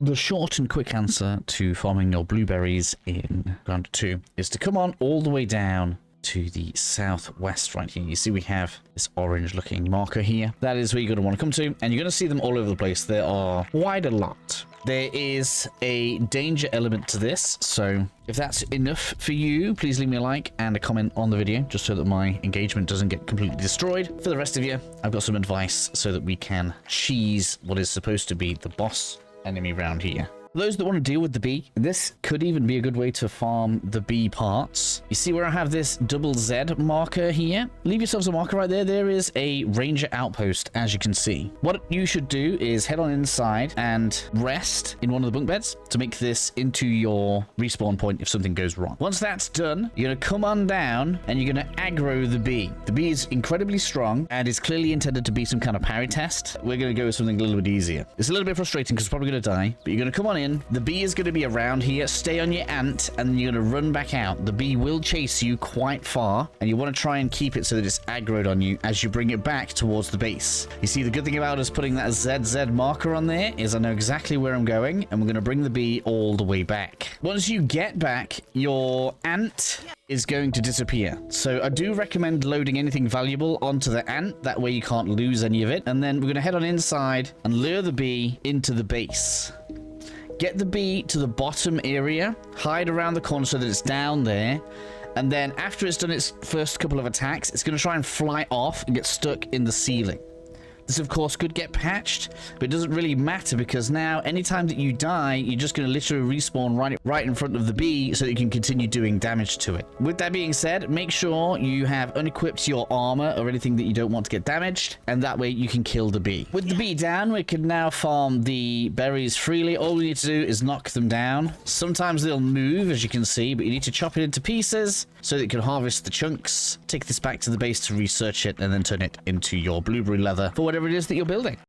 The short and quick answer to farming your blueberries in Ground 2 is to come on all the way down to the southwest right here. You see we have this orange looking marker here. That is where you're going to want to come to, and you're going to see them all over the place. There are quite a lot. There is a danger element to this, so if that's enough for you, please leave me a like and a comment on the video, just so that my engagement doesn't get completely destroyed. For the rest of you, I've got some advice so that we can cheese what is supposed to be the boss enemy round here. For those that want to deal with the bee, this could even be a good way to farm the bee parts. You see where I have this double Z marker here? Leave yourselves a marker right there. There is a ranger outpost, as you can see. What you should do is head on inside and rest in one of the bunk beds to make this into your respawn point if something goes wrong. Once that's done, you're going to come on down and you're going to aggro the bee. The bee is incredibly strong and is clearly intended to be some kind of parry test. We're going to go with something a little bit easier. It's a little bit frustrating because it's probably going to die, but you're going to come on in. The bee is going to be around here. Stay on your ant, and then you're going to run back out. The bee will chase you quite far, and you want to try and keep it so that it's aggroed on you as you bring it back towards the base. You see, the good thing about us putting that ZZ marker on there is I know exactly where I'm going, and we're going to bring the bee all the way back. Once you get back, your ant is going to disappear. So I do recommend loading anything valuable onto the ant. That way you can't lose any of it. And then we're going to head on inside and lure the bee into the base. Get the bee to the bottom area, hide around the corner so that it's down there, and then after it's done its first couple of attacks, it's going to try and fly off and get stuck in the ceiling. This, of course, could get patched, but it doesn't really matter because now, anytime that you die, you're just going to literally respawn right in front of the bee so that you can continue doing damage to it. With that being said, make sure you have unequipped your armor or anything that you don't want to get damaged, and that way you can kill the bee. With the bee down, we can now farm the berries freely. All we need to do is knock them down. Sometimes they'll move, as you can see, but you need to chop it into pieces so that you can harvest the chunks. Take this back to the base to research it, and then turn it into your blueberry leather for whatever it is that you're building.